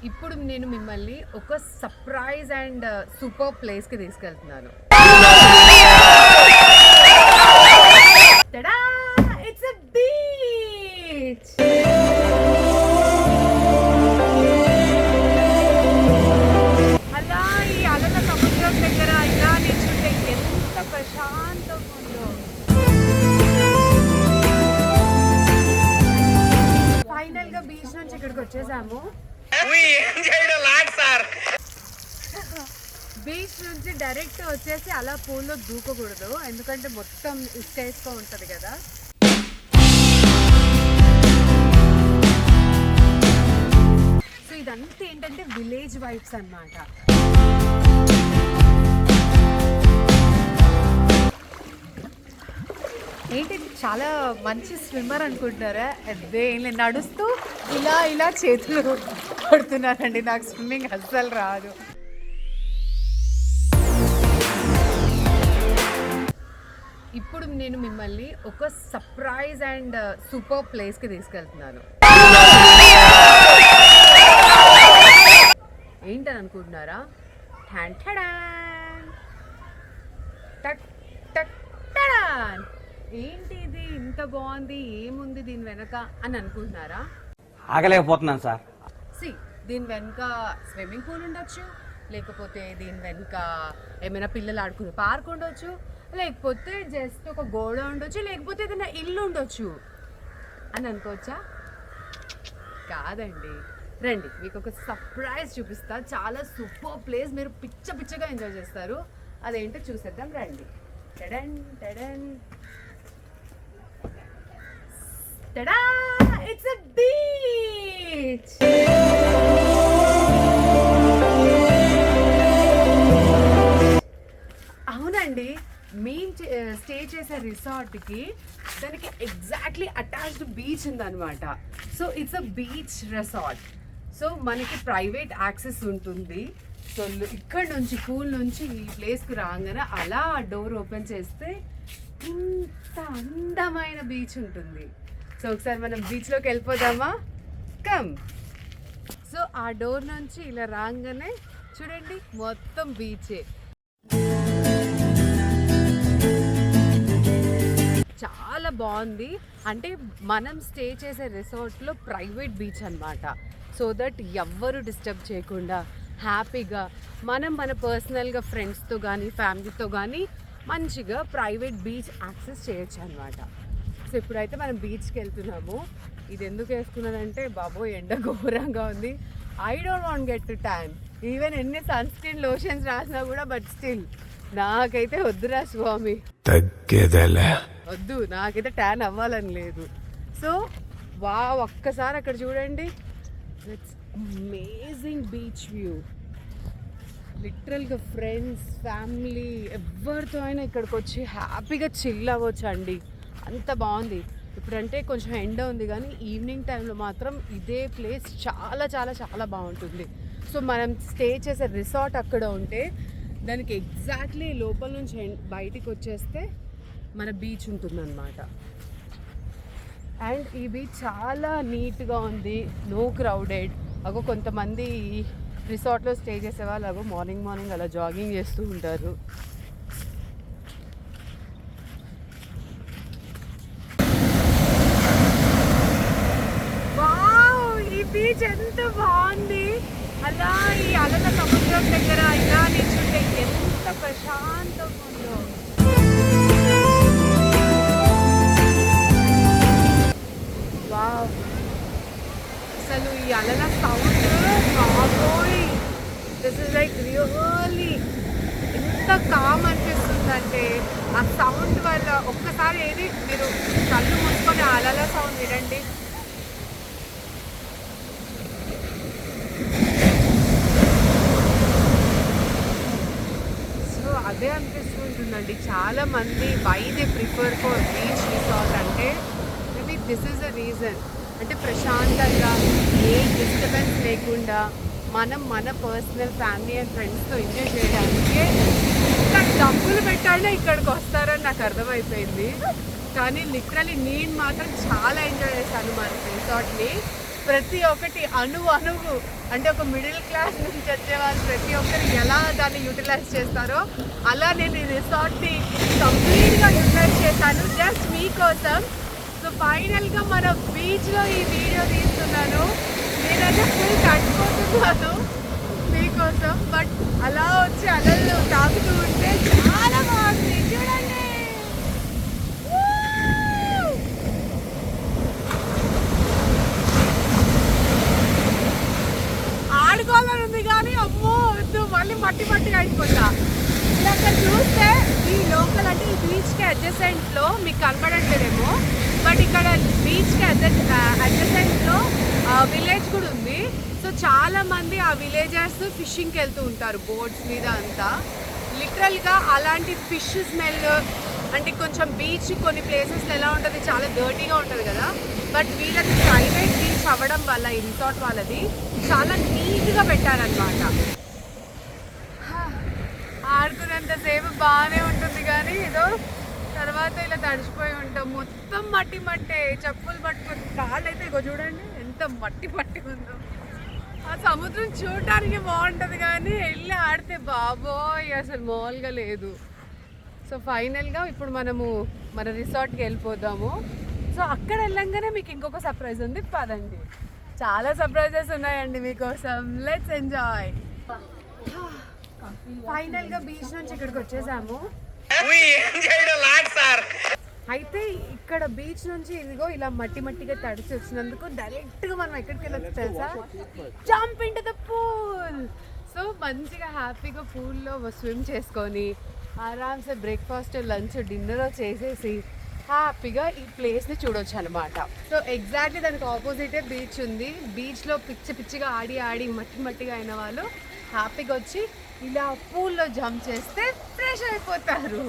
ఇప్పుడు నేను మిమ్మల్ని ఒక సర్ప్రైజ్ అండ్ సూపర్ ప్లేస్కి తీసుకెళ్తున్నాను. It's a beach. అలా ఈ అలల సముద్రం దగ్గర ఇలా నిల్చుంటే ఎంత ప్రశాంతంగా ఉందో. ఫైనల్ గా బీచ్ నుంచి ఇక్కడికి వచ్చేసాము. బీచ్ నుంచి డైరెక్ట్ వచ్చేసి అలా పూల్లో దూకకూడదు, ఎందుకంటే మొత్తం ఇసుక ఉంటుంది కదా. సో ఇదంతా ఏంటంటే విలేజ్ వైబ్స్ అన్నమాట. ఏంటి చాలా మంచి స్విమ్మర్ అనుకుంటున్నారా? అదే నడుస్తూ ఇలా ఇలా చేతులు కొడుతున్నానండి. నాకు స్విమ్మింగ్ అస్సలు రాదు. ఇప్పుడు నేను మిమ్మల్ని ఒక సర్ప్రైజ్ అండ్ సూపర్ ప్లేస్కి తీసుకెళ్తున్నాను. ఏంటని అనుకుంటున్నారా? ఏంటి ఇది ఇంత బాగుంది, ఏముంది దీని వెనక అని అనుకుంటున్నారా? ఆగలేకపోతున్నాను సార్. దీని వెనుక స్విమ్మింగ్ పూల్ ఉండొచ్చు, లేకపోతే దీని వెనుక ఏమైనా పిల్లలు ఆడుకునే పార్క్ ఉండొచ్చు, లేకపోతే జస్ట్ ఒక గోడ ఉండొచ్చు, లేకపోతే ఏదైనా ఇల్లు ఉండొచ్చు అని అనుకోవచ్చా? కాదండి, రండి మీకు ఒక సర్ప్రైజ్ చూపిస్తా. చాలా సూపర్ ప్లేస్, మీరు పిచ్చగా ఎంజాయ్ చేస్తారు. అదేంటో చూసేద్దాం రండి. టడన్ టడన్ టడా, ఇట్స్ అ బీచ్. అవునండి, మేము స్టే చేసే రిసార్ట్కి దానికి ఎగ్జాక్ట్లీ అటాచ్డ్ బీచ్ ఉందన్నమాట. So it's a beach resort. So మనకి ప్రైవేట్ యాక్సెస్ ఉంటుంది. సో ఇక్కడ నుంచి పూల్ నుంచి ఈ ప్లేస్కి రాగానే అలా డోర్ ఓపెన్ చేస్తే ఇంత అందమైన బీచ్ ఉంటుంది. సో ఒకసారి మనం బీచ్లోకి వెళ్ళిపోదామా? కమ్. సో ఆ డోర్ నుంచి ఇలా రాగానే చూడండి మొత్తం బీచే. చాలా బాగుంది. అంటే మనం స్టే చేసే రిసార్ట్లో ప్రైవేట్ బీచ్ అన్నమాట. సో దట్ ఎవ్వరు డిస్టర్బ్ చేయకుండా హ్యాపీగా మనం మన పర్సనల్గా ఫ్రెండ్స్తో కానీ ఫ్యామిలీతో కానీ మంచిగా ప్రైవేట్ బీచ్ యాక్సెస్ చేయొచ్చు అనమాట. సో ఇప్పుడైతే మనం బీచ్కి వెళ్తున్నాము. ఇది ఎందుకు వేసుకున్నానంటే బాబోయ్ ఎండ ఘోరంగా ఉంది. I don't want get to tan. Even ఎన్ని సన్ స్క్రీన్ లోషన్స్ రాసినా కూడా బట్ స్టిల్ నాకైతే వద్దురా స్వామి, వద్దు, నాకైతే ట్యాన్ అవ్వాలని లేదు. సో ఒక్కసారి అక్కడ చూడండి, ఇట్స్ అమేజింగ్ బీచ్ వ్యూ. లిటరల్గా ఫ్రెండ్స్ ఫ్యామిలీ ఎవరితో అయినా ఇక్కడికి వచ్చి హ్యాపీగా చిల్ అవ్వచ్చు అండి. అంత బాగుంది. ఇప్పుడంటే కొంచెం ఎండ ఉంది, కానీ ఈవినింగ్ టైంలో మాత్రం ఇదే ప్లేస్ చాలా చాలా చాలా బాగుంటుంది. సో మనం స్టే చేసే రిసార్ట్ అక్కడ ఉంటే దానికి ఎగ్జాక్ట్లీ లోపల నుంచి బయటికి వచ్చేస్తే మన బీచ్ ఉంటుందన్నమాట. అండ్ ఈ బీచ్ చాలా నీట్గా ఉంది, నో క్రౌడెడ్. అగో కొంతమంది రిసార్ట్లో స్టే చేసే వాళ్ళు అగో మార్నింగ్ అలా జాగింగ్ చేస్తూ ఉంటారు. ఈ బీచ్ ఎంత బాగుంది. అలా ఈ అలల సముద్రం దగ్గర ఇలా నిల్చుంటే ఎంత ప్రశాంతంగా ఉందో. వావ్, అసలు ఈ అలల సౌండ్ బాబోయ్, దిస్ ఇస్ లైక్ రియల్లీ ఎంత కామ్ అనిపిస్తుందంటే ఆ సౌండ్ వల్ల. ఒక్కసారి ఏది మీరు కళ్ళు మూసుకొని అలల సౌండ్ వినండి. సో అదే అనిపిస్తుంటుందండి. చాలా మంది why they prefer for beach resort అంటే maybe this is the reason. అంటే ప్రశాంతంగా ఏ డిస్టర్బెన్స్ లేకుండా మనం మన పర్సనల్ ఫ్యామిలీ అండ్ ఫ్రెండ్స్తో ఎంజాయ్ చేయడానికి ఇంకా డబ్బులు పెట్టాలనే ఇక్కడికి వస్తారని నాకు అర్థమైపోయింది. కానీ లిటరలీ నేను మాత్రం చాలా ఎంజాయ్ చేశాను మన రిసార్ట్ని. ప్రతి ఒక్కటి అణువు అంటే ఒక మిడిల్ క్లాస్ నుంచి వచ్చే వాళ్ళు ప్రతి ఒక్కరు ఎలా దాన్ని యూటిలైజ్ చేస్తారో అలా నేను ఈ రిసార్ట్ని కంప్లీట్గా యూటిలైజ్ చేశాను జస్ట్ మీకోసం. సో ఫైనల్గా మన బీచ్లో ఈ వీడియో తీస్తున్నాను. నేనైతే ఫుల్ తడిపోతున్నాను మీకోసం, బట్ అలా వచ్చి అలలు తాకుతూ ఉంటే చాలా బాగుంది చూడండి. ఆడుకోవాలని ఉంది కానీ అమ్మో వద్దు, మళ్ళీ మట్టిగా అయిపోతా. ఇలా అక్కడ చూస్తే ఈ లోకల్ అంటే ఈ బీచ్కి అడ్జసెంట్లో మీకు కనపడట్లేదేమో, బట్ ఇక్కడ బీచ్కి అడ్జసెంట్లో విలేజ్ కూడా ఉంది. సో చాలా మంది ఆ విలేజర్స్ ఫిషింగ్కి వెళ్తూ ఉంటారు బోట్స్ మీద అంతా. లిటరల్గా అలాంటి ఫిష్ స్మెల్ అంటే కొంచెం బీచ్ కొన్ని ప్లేసెస్లో ఎలా ఉంటుంది, చాలా డర్టీగా ఉంటుంది కదా, బట్ వీళ్ళకి ప్రైవేట్ బీచ్ అవ్వడం వల్ల ఈ రిసార్ట్ వాళ్ళది చాలా నీట్గా పెట్టారనమాట. ఆడుకునేంతసేపు బాగానే ఉంటుంది కానీ ఏదో తర్వాత ఇలా తడిచిపోయి ఉంటాం, మొత్తం మట్టే. చెప్పులు పట్టుకొని కాళ్ళు అయితే ఇగో చూడండి ఎంత మట్టి ఉందో. ఆ సముద్రం చూడటానికి బాగుంటుంది కానీ వెళ్ళి ఆడితే బాబోయ్ అసలు మామూలుగా లేదు. సో ఫైనల్గా ఇప్పుడు మనము మన రిసార్ట్కి వెళ్ళిపోదాము. సో అక్కడ వెళ్ళంగానే మీకు ఇంకొక సర్ప్రైజ్ ఉంది, పదండి. చాలా సర్ప్రైజెస్ ఉన్నాయండి మీకోసం, లెట్స్ ఎంజాయ్. ఫైనల్గా బీచ్ నుంచి ఇక్కడికి వచ్చేసాము. అయితే ఇక్కడ బీచ్ నుంచి ఇదిగో ఇలా మట్టిగా తడిచి వచ్చినందుకు డైరెక్ట్గా మనం ఎక్కడికి వెళ్ళొచ్చు తెలుసా, jump into the pool. So మంచిగా హ్యాపీగా పూల్లో స్విమ్ చేసుకొని ఆరామ్సే బ్రేక్ఫాస్ట్ లంచ్ డిన్నర్ చేసేసి హ్యాపీగా ఈ ప్లేస్ని చూడొచ్చు అనమాట. సో ఎగ్జాక్ట్లీ దానికి ఆపోజిటే బీచ్ ఉంది. బీచ్లో పిచ్చిగా ఆడి మట్టిగా అయిన వాళ్ళు హ్యాపీగా వచ్చి ఇలా పూల్లో జంప్ చేస్తే ఫ్రెష్ అయిపోతారు.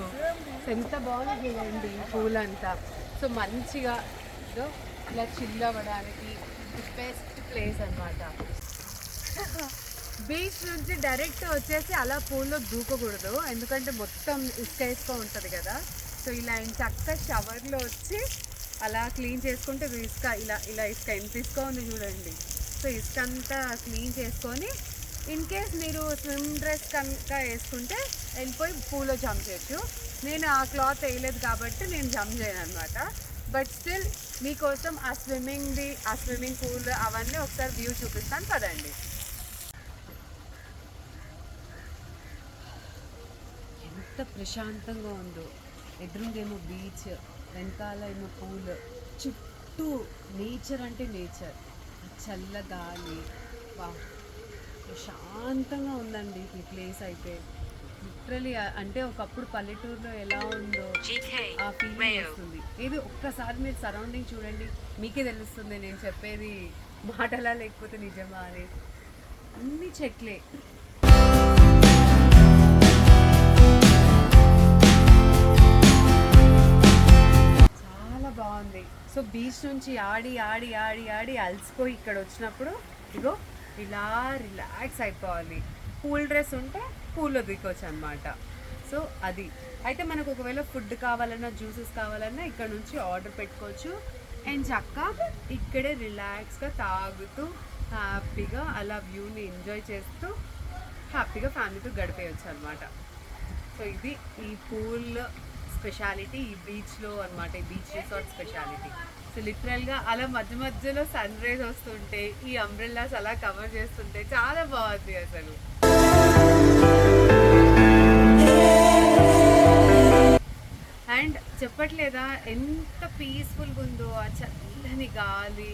ఎంత బాగుంది చూడండి పూల్ అంతా. సో మంచిగా ఇలా చిల్ అవ్వడానికి బెస్ట్ ప్లేస్ అనమాట. బీచ్ నుంచి డైరెక్ట్ వచ్చేసి అలా పూల్లో దూకకూడదు, ఎందుకంటే మొత్తం ఇసుక ఉంటుంది కదా. సో ఇలా చక్కగా షవర్లో వచ్చి అలా క్లీన్ చేసుకుంటే ఇసుక ఇలా ఇసుక ఎంత ఇసుక ఉంది చూడండి. సో ఇసుక అంతా క్లీన్ చేసుకొని ఇన్ కేస్ మీరు స్విమ్ డ్రెస్ కనుక వేసుకుంటే వెళ్ళిపోయి పూల్లో జంప్ చేయొచ్చు. నేను ఆ క్లాత్ వేయలేదు కాబట్టి నేను జంప్ చేయను అనమాట. బట్ స్టిల్ మీకోసం ఆ స్విమ్మింగ్ పూల్ అవన్నీ ఒకసారి వ్యూ చూపిస్తాను పదండి. ఎంత ప్రశాంతంగా ఉందో, ఎదురుంగేమో బీచ్, వెనకాల ఏమో పూల్, చుట్టూ నేచర్ అంటే నేచర్, చల్ల గాలి, ప్రశాంతంగా ఉందండి ఈ ప్లేస్ అయితే. లిటరలీ అంటే ఒకప్పుడు పల్లెటూరులో ఎలా ఉందో ఆ ఫీలింగ్ వస్తుంది. ఇది ఒక్కసారి మీరు సరౌండింగ్ చూడండి, మీకే తెలుస్తుంది నేను చెప్పేది మాటలా లేకపోతే నిజమా అని. అన్ని చెట్లే. చాలా బాగుంది. సో బీచ్ నుంచి ఆడి అలసిపోయి ఇక్కడ వచ్చినప్పుడు ఇగో ఇలా రిలాక్స్ అయిపోవాలి. పూల్ డ్రెస్ ఉంటే పూల్లో దిగొచ్చు అనమాట. సో అది అయితే మనకు ఒకవేళ ఫుడ్ కావాలన్నా జ్యూసెస్ కావాలన్నా ఇక్కడ నుంచి ఆర్డర్ పెట్టుకోవచ్చు. అండ్ చక్కగా ఇక్కడే రిలాక్స్గా తాగుతూ హ్యాపీగా అలా వ్యూని ఎంజాయ్ చేస్తూ హ్యాపీగా ఫ్యామిలీతో గడిపేయచ్చు అనమాట. సో ఇది ఈ పూల్ స్పెషాలిటీ ఈ బీచ్లో అనమాట, ఈ బీచ్ రిసార్ట్ స్పెషాలిటీ. సో లిటరల్గా అలా మధ్యలో సన్ రైజ్ వస్తుంటే ఈ అంబ్రెల్లాస్ అలా కవర్ చేస్తుంటే చాలా బాగుంది అసలు. అండ్ చెప్పట్లేదా ఎంత పీస్ఫుల్గా ఉందో, ఆ చల్లని గాలి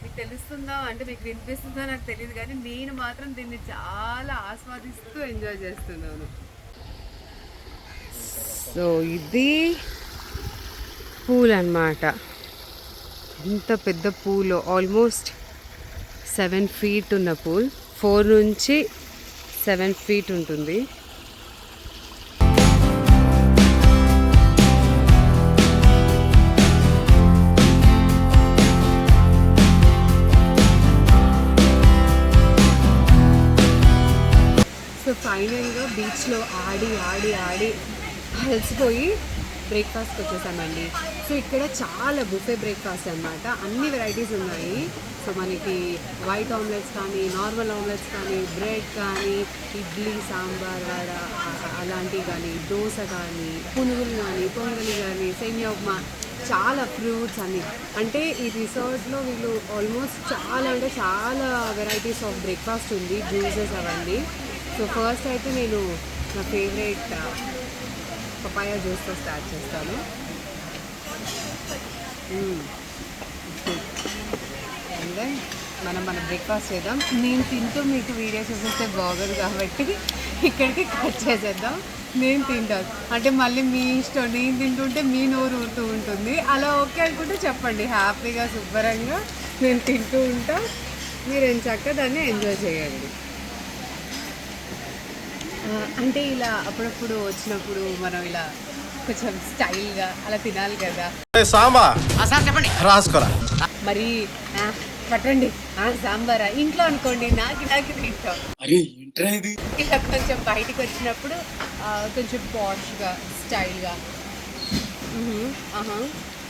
మీకు తెలుస్తుందా అంటే మీకు వినిపిస్తుందో నాకు తెలియదు కానీ నేను మాత్రం దీన్ని చాలా ఆస్వాదిస్తూ ఎంజాయ్ చేస్తున్నాను. సో ఇది పూల్ అన్నమాట. ఇంత పెద్ద పూల్, ఆల్మోస్ట్ 7 feet ఉన్న పూల్, 4 నుంచి 7 feet ఉంటుంది. సో ఫైనల్గా బీచ్లో ఆడి అలసిపోయి బ్రేక్ఫాస్ట్కి వచ్చేసామండి. సో ఇక్కడ చాలా బుఫే బ్రేక్ఫాస్ట్ అన్నమాట, అన్ని వెరైటీస్ ఉన్నాయి. సో మనకి వైట్ ఆమ్లెట్స్ కానీ, నార్మల్ ఆమ్లెట్స్ కానీ, బ్రెడ్ కానీ, ఇడ్లీ సాంబార్ వడ అలాంటివి కానీ, దోశ కానీ, పునుగులు కానీ, పొంగలి కానీ, సేమియా ఉప్మా, చాలా ఫ్రూట్స్ అన్ని. అంటే ఈ రిసార్ట్లో వీళ్ళు ఆల్మోస్ట్ చాలా వెరైటీస్ ఆఫ్ బ్రేక్ఫాస్ట్ ఉంది, జ్యూసెస్ అవన్నీ. సో ఫస్ట్ అయితే నేను నా ఫేవరెట్ పపాయా జ్యూస్తో స్టార్ట్ చేస్తాను. అంటే మన బ్రేక్ఫాస్ట్ చేద్దాం. నేను తింటూ మీకు వీడియో చూపిస్తే బాగోదు కాబట్టి ఇక్కడికి కట్ చేసేద్దాం. నేను తింటాను అంటే మళ్ళీ మీ ఇష్టం, నేను తింటుంటే మీ నోరు ఊరుతూ ఉంటుంది. అలా ఓకే అనుకుంటే చెప్పండి, హ్యాపీగా శుభ్రంగా నేను తింటూ ఉంటా, మీరు చక్కగా దాన్ని ఎంజాయ్ చేయండి. అంటే ఇలా అప్పుడప్పుడు వచ్చినప్పుడు మనం ఇలా కొంచెం స్టైల్గా అలా తినాలి కదా. సాంబా చెప్పండి. రాసుకోరా. మరి పట్టండి సాంబారా ఇంట్లో అనుకోండి, నాకు తింటాం. ఇలా కొంచెం బయటికి వచ్చినప్పుడు కొంచెం పాష్గా స్టైల్గా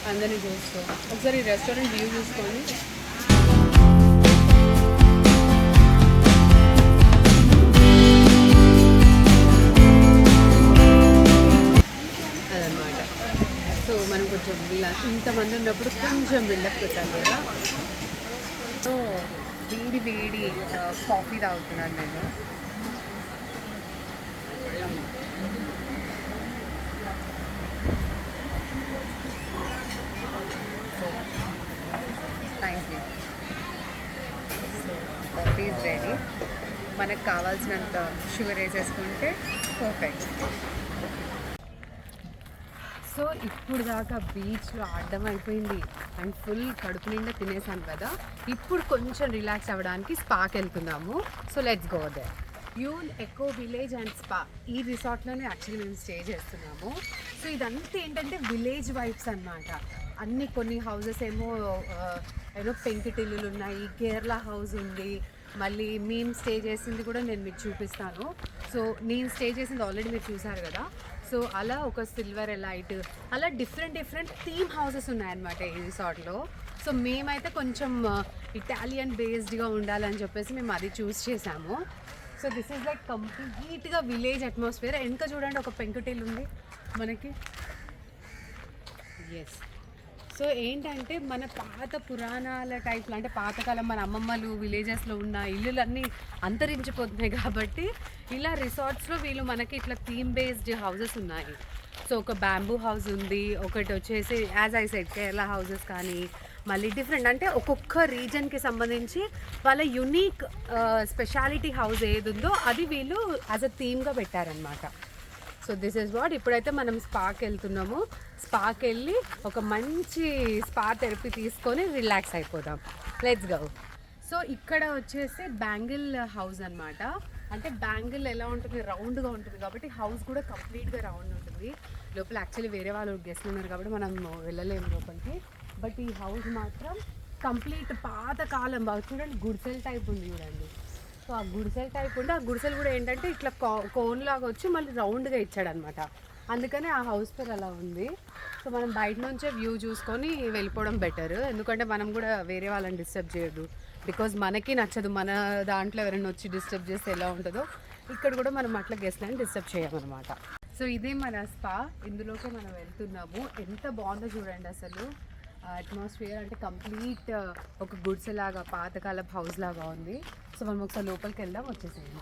అందరినీ చూస్తూ ఒకసారి రెస్టారెంట్ వ్యూ చూసుకోండి. అదనమాట. సో మనం కొంచెం ఇంతమంది ఉన్నప్పుడు కొంచెం బిల్డప్ పెట్టాలి కదా. సో వేడి కాఫీ తాగుతున్నాను నేను. Thank you. So coffee is ready. మనకు కావాల్సినంత షుగర్ వేసేసుకుంటే పర్ఫెక్ట్. సో ఇప్పుడు దాకా బీచ్లో ఆడడం అయిపోయింది అండ్ ఫుల్ కడుపు నిండా తినేసాను కదా. ఇప్పుడు కొంచెం రిలాక్స్ అవ్వడానికి స్పాకి వెళ్తున్నాము. So let's go there. Yule eco village and spa ఈ రిసార్ట్లోనే యాక్చువల్లీ మేము స్టే చేస్తున్నాము. సో ఇదంతా ఏంటంటే విలేజ్ వైబ్స్ అన్నమాట. అన్ని కొన్ని హౌసెస్ ఏమో పెంకుటిల్లులు ఉన్నాయి, కేరళ హౌస్ ఉంది, మళ్ళీ మేము స్టే చేసింది కూడా నేను మీకు చూపిస్తాను. సో నేను స్టే చేసింది ఆల్రెడీ మీరు చూసారు కదా. సో అలా ఒక సిల్వర్ ఎలైట్ అలా డిఫరెంట్ థీమ్ హౌసెస్ ఉన్నాయన్నమాట ఈ రిసార్ట్లో. సో మేమైతే కొంచెం ఇటాలియన్ బేస్డ్గా ఉండాలని చెప్పేసి మేము అది చూస్ చేసాము. సో దిస్ ఈజ్ లైక్ కంప్లీట్గా విలేజ్ అట్మాస్ఫియర్. వెనక చూడండి ఒక పెంకుటిల్లు ఉంది మనకి. ఎస్. సో ఏంటంటే మన పాత పురాణాల టైప్లో అంటే పాతకాలం మన అమ్మమ్మలు విలేజెస్లో ఉన్న ఇల్లులన్నీ అంతరించిపోతున్నాయి కాబట్టి ఇలా రిసార్ట్స్లో వీళ్ళు మనకి ఇట్లా థీమ్ బేస్డ్ హౌసెస్ ఉన్నాయి. సో ఒక బ్యాంబూ హౌస్ ఉంది, ఒకటి వచ్చేసి as I said Kerala houses కానీ, మళ్ళీ డిఫరెంట్ అంటే ఒక్కొక్క రీజన్కి సంబంధించి వాళ్ళ యునీక్ స్పెషాలిటీ హౌస్ ఏది ఉందో అది వీళ్ళు యాజ్ అ థీమ్గా పెట్టారనమాట. So this is what. ఇప్పుడైతే మనం స్పాకి వెళ్తున్నాము. స్పాకి వెళ్ళి ఒక మంచి స్పా థెరపీ తీసుకొని రిలాక్స్ అయిపోదాం. Let's go. సో ఇక్కడ వచ్చేసి బ్యాంగిల్ హౌస్ అనమాట. అంటే బ్యాంగిల్ ఎలా ఉంటుంది, రౌండ్గా ఉంటుంది కాబట్టి హౌస్ కూడా కంప్లీట్గా రౌండ్ ఉంటుంది. లోపల యాక్చువల్లీ వేరే వాళ్ళు గెస్ట్లు ఉన్నారు కాబట్టి మనం వెళ్ళలేము లోపలికి. బట్ ఈ హౌస్ మాత్రం కంప్లీట్ పాతకాలం చూడండి, గుడిసెల్ టైప్ ఉంది చూడండి. సో ఆ గుడిసెల్ టైప్ ఉంటే ఆ గుడిసెలు కూడా ఏంటంటే ఇట్లా కోన్ లాగా వచ్చి మళ్ళీ రౌండ్గా ఇచ్చాడనమాట. అందుకని ఆ హౌస్ పేరు అలా ఉంది. సో మనం బయట నుంచే వ్యూ చూసుకొని వెళ్ళిపోవడం బెటర్, ఎందుకంటే మనం కూడా వేరే వాళ్ళని డిస్టర్బ్ చేయదు. బికాజ్ మనకి నచ్చదు మన దాంట్లో ఎవరైనా వచ్చి డిస్టర్బ్ చేస్తే ఎలా ఉంటుందో ఇక్కడ కూడా మనం అట్లా గెస్ట్లని డిస్టర్బ్ చేయమన్నమాట. సో ఇదే మన స్పా, ఇందులోకి మనం వెళ్తున్నాము. ఎంత బాగుందో చూడండి అసలు అట్మాస్ఫియర్. అంటే కంప్లీట్ ఒక గుడ్స్ లాగా పాతకాలపు హౌస్ లాగా ఉంది. సో మనం ఒకసారి లోపలికి వెళ్దాం, వచ్చేసేయండి.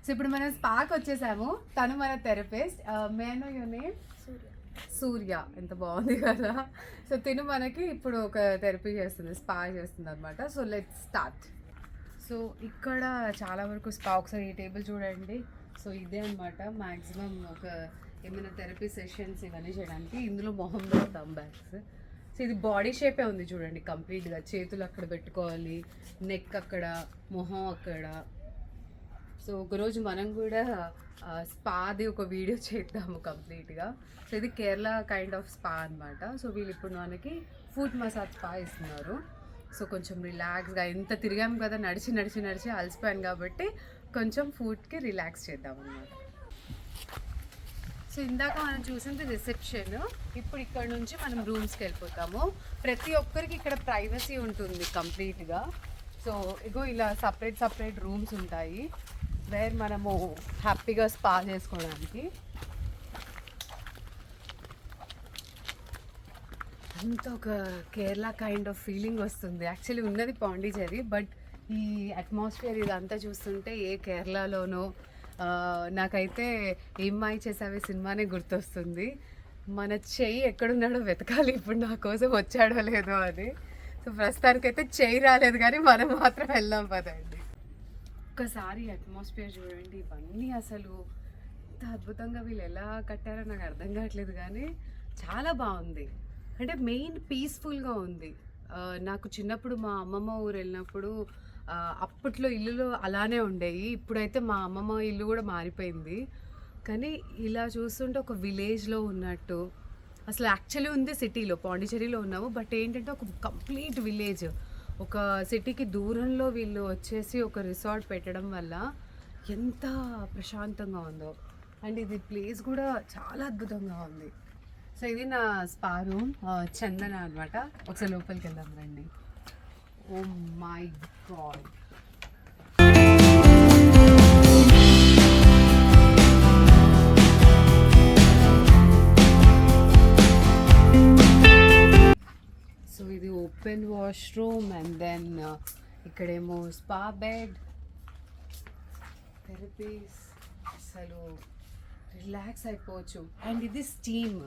సో ఇప్పుడు మనం స్పాకి వచ్చేసాము. తను మన therapist. May I know your name? Surya. ఎంత బాగుంది కదా. సో తిను మనకి ఇప్పుడు ఒక థెరపీ చేస్తుంది, స్పా చేస్తుంది అనమాట. So let's start. సో ఇక్కడ చాలా వరకు స్పా, ఒకసారి ఈ టేబుల్ చూడండి. సో ఇదే అనమాట మ్యాక్సిమం ఒక ఏమైనా థెరపీ సెషన్స్ ఇవన్నీ చేయడానికి. ఇందులో మొహం థంబ్ బ్యాగ్స్. సో ఇది బాడీ షేపే ఉంది చూడండి కంప్లీట్గా. చేతులు అక్కడ పెట్టుకోవాలి, నెక్ అక్కడ, మొహం అక్కడ. సో ఒకరోజు మనం కూడా స్పాది ఒక వీడియో చేద్దాము కంప్లీట్గా. సో ఇది కేరళ కైండ్ ఆఫ్ స్పా అనమాట. సో వీళ్ళు ఇప్పుడు మనకి ఫుట్ మసాజ్ స్పా ఇస్తున్నారు. సో కొంచెం రిలాక్స్గా ఎంత తిరిగాం కదా, నడిచి నడిచి నడిచి అలసిపోయాను కాబట్టి కొంచెం ఫుడ్కి రిలాక్స్ చేద్దాం అన్నమాట. సో ఇందాక మనం చూసింది రిసెప్షన్. ఇప్పుడు ఇక్కడ నుంచి మనం రూమ్స్కి వెళ్ళిపోతాము. ప్రతి ఒక్కరికి ఇక్కడ ప్రైవసీ ఉంటుంది కంప్లీట్గా. సో ఇగో ఇలా సపరేట్ రూమ్స్ ఉంటాయి వేర్ మనము హ్యాపీగా స్పా చేసుకోవడానికి. అంత ఒక కేరళ కైండ్ ఆఫ్ ఫీలింగ్ వస్తుంది. యాక్చువల్లీ ఉన్నది పాండిచేరి, బట్ ఈ అట్మాస్ఫియర్ ఇదంతా చూస్తుంటే ఏ కేరళలోనో నాకైతే ఏం మాయ చేసావే సినిమానే గుర్తొస్తుంది. మన చెయ్యి ఎక్కడున్నాడో వెతకాలి ఇప్పుడు, నా కోసం వచ్చాడో లేదో అని. సో ప్రస్తుతానికైతే చెయ్యి రాలేదు కానీ మనం మాత్రం వెళ్దాం పదండి. ఒక్కసారి అట్మాస్ఫియర్ చూడండి, ఇవన్నీ అసలు ఎంత అద్భుతంగా వీళ్ళు ఎలా కట్టారో నాకు అర్థం కావట్లేదు కానీ చాలా బాగుంది. అంటే మెయిన్ పీస్ఫుల్గా ఉంది. నాకు చిన్నప్పుడు మా అమ్మమ్మ ఊరు వెళ్ళినప్పుడు అప్పట్లో ఇల్లులు అలానే ఉండేవి. ఇప్పుడైతే మా అమ్మమ్మ ఇల్లు కూడా మారిపోయింది. కానీ ఇలా చూస్తుంటే ఒక విలేజ్లో ఉన్నట్టు, అసలు యాక్చువల్లీ ఉంది సిటీలో, పాండిచేరిలో ఉన్నాము, బట్ ఏంటంటే ఒక కంప్లీట్ విలేజ్. ఒక సిటీకి దూరంలో వీళ్ళు వచ్చేసి ఒక రిసార్ట్ పెట్టడం వల్ల ఎంత ప్రశాంతంగా ఉందో. అండ్ ఇది ప్లేస్ కూడా చాలా అద్భుతంగా ఉంది. సో ఇది నా స్పా రూమ్, చందన అనమాట. ఒకసారి లోపలికి వెళ్దాం రండి. ఓ మై గాడ్, సో ఇది ఓపెన్ వాష్రూమ్ అండ్ దెన్ ఇక్కడేమో స్పా బెడ్, థెరపీస్, అసలు రిలాక్స్ అయిపోవచ్చు. అండ్ ఇది స్టీమ్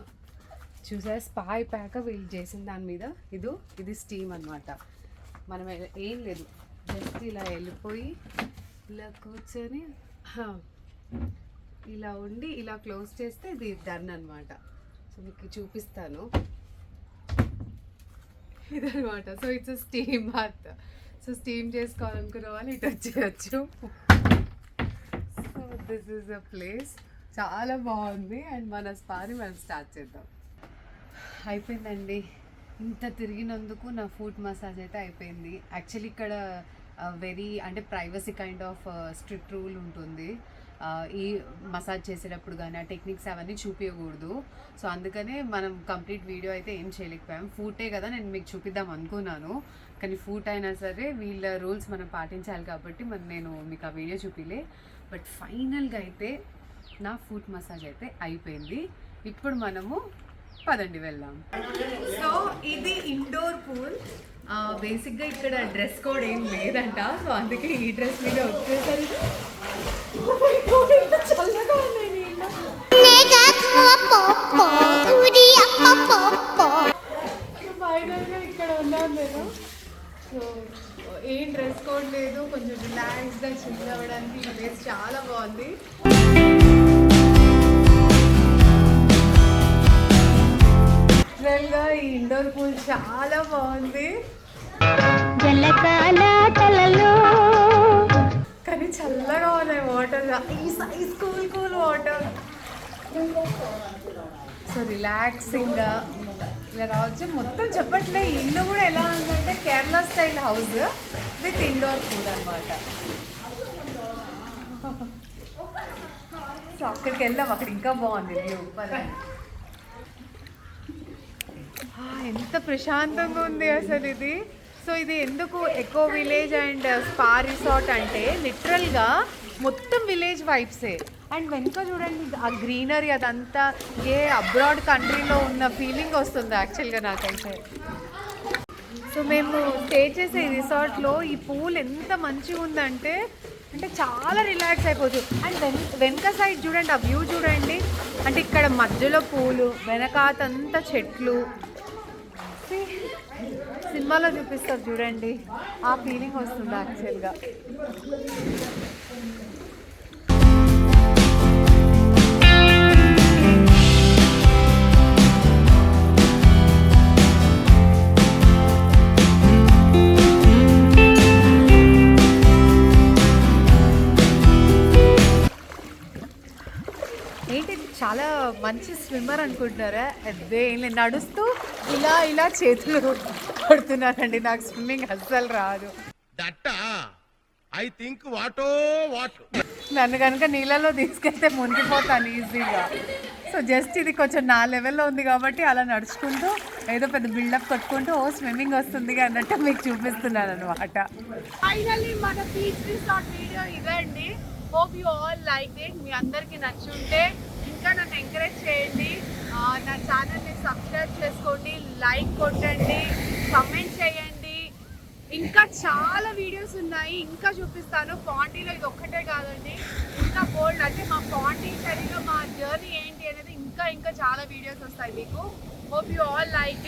చూసారు, స్పా అయిపోయాక వీళ్ళు చేసిన దాని మీద ఇది స్టీమ్ అనమాట. మనం ఏం లేదు, జస్ట్ ఇలా వెళ్ళిపోయి ఇలా కూర్చొని ఇలా ఉండి ఇలా క్లోజ్ చేస్తే ఇది డన్ అనమాట. సో మీకు చూపిస్తాను ఇదనమాట. So it's steam bath. So steam చేసుకోవాలనుకున్న వాళ్ళు ఇటు వచ్చేయచ్చు. So this is a place, చాలా బాగుంది. అండ్ మన స్పాని మనం స్టార్ట్ చేద్దాం. అయిపోయిందండి, ఇంత తిరిగినందుకు నా ఫుట్ మసాజ్ అయితే అయిపోయింది. యాక్చువల్లీ ఇక్కడ అంటే privacy kind of strict rule ఉంటుంది. ఈ మసాజ్ చేసేటప్పుడు కానీ ఆ టెక్నిక్స్ అవన్నీ చూపించకూడదు. సో అందుకనే మనం కంప్లీట్ వీడియో అయితే ఏం చేయలేకపోయాం. ఫుటే కదా నేను మీకు చూపిద్దాం అనుకున్నాను, కానీ ఫుట్ అయినా సరే వీళ్ళ రూల్స్ మనం పాటించాలి కాబట్టి మరి నేను మీకు ఆ వీడియో చూపిలే. బట్ ఫైనల్గా అయితే నా ఫుట్ మసాజ్ అయితే అయిపోయింది. ఇప్పుడు మనము పదండి వెళ్దాం. సో ఇది ఇండోర్ పూల్. బేసిక్గా ఇక్కడ డ్రెస్ కోడ్ ఏం లేదంట, సో అందుకే ఈ డ్రెస్ మీద వచ్చేసరి చల్లగా ఉన్నాయి. ఫైనల్గా ఇక్కడ ఉన్నాను నేను. సో ఏం డ్రెస్ కోడ్ లేదు, కొంచెం రిలాక్స్గా చిల్ అవ్వడానికి ఈ ప్లేస్ చాలా బాగుంది. ఈ ఇండోర్ పూల్ చాలా బాగుంది, కానీ చల్లగా ఉన్నాయి వాటర్, ఈ కూల్ వాటర్. సో రిలాక్సింగ్గా ఇలా రావచ్చు. మొత్తం చెప్పట్లే, ఇల్లు కూడా ఎలా ఉందంటే Kerala style house with indoor pool అనమాట. సో అక్కడికి వెళ్దాం, అక్కడ ఇంకా బాగుంది వ్యూ. ఎంత ప్రశాంతంగా ఉంది అసలు ఇది. సో ఇది ఎందుకు eco village and spa resort అంటే లిటరల్గా మొత్తం విలేజ్ వైబ్సే. అండ్ వెనుక చూడండి ఆ గ్రీనరీ, అదంతా ఏ అబ్రాడ్ కంట్రీలో ఉన్న ఫీలింగ్ వస్తుంది యాక్చువల్గా నాకైతే. సో మేము స్టే చేసే ఈ రిసార్ట్లో ఈ పూల్ ఎంత మంచిగా ఉందంటే చాలా రిలాక్స్ అయిపోవచ్చు. అండ్ వెనక సైడ్ చూడండి, ఆ వ్యూ చూడండి. అంటే ఇక్కడ మధ్యలో పూలు, వెనకాతంతా చెట్లు, సినిమాలో చూపిస్తారు చూడండి, ఆ ఫీలింగ్ వస్తుంది యాక్చువల్గా. ఏంటి చాలా మంచి స్విమ్మర్ అనుకుంటున్నారా? అదే ఏం లేదు, నడుస్తూ ఇలా ఇలా చేతులు కొడుతున్నారండి. నాకు స్విమ్మింగ్ అస్సలు రాదు. ఐ థింక్ నన్ను కనుక నీళ్ళలో తీసుకెళ్తే మునిగిపోతాను ఈజీగా. సో జస్ట్ ఇది కొంచెం నా లెవెల్లో ఉంది కాబట్టి అలా నడుచుకుంటూ ఏదో పెద్ద బిల్డప్ కొట్టుకుంటూ ఓ స్విమ్మింగ్ వస్తుంది అన్నట్టు మీకు చూపిస్తున్నాను అనమాట. ఫైనల్లీ మన బీచ్ రిసార్ట్ వీడియో ఇదండి. Hope you all like it. మీ అందరికీ నచ్చుంటే ఇంకా నన్ను ఎంకరేజ్ చేయండి. నా ఛానల్ని సబ్స్క్రైబ్ చేసుకోండి, లైక్ కొట్టండి, కమెంట్ చేయండి. ఇంకా చాలా వీడియోస్ ఉన్నాయి, ఇంకా చూపిస్తాను. పాండీలో ఇది ఒక్కటే కాదండి, ఇంకా బోల్డ్ అంటే మా పాండిచేరిలో మా జర్నీ ఏంటి అనేది ఇంకా ఇంకా చాలా వీడియోస్ వస్తాయి మీకు. Hope you all like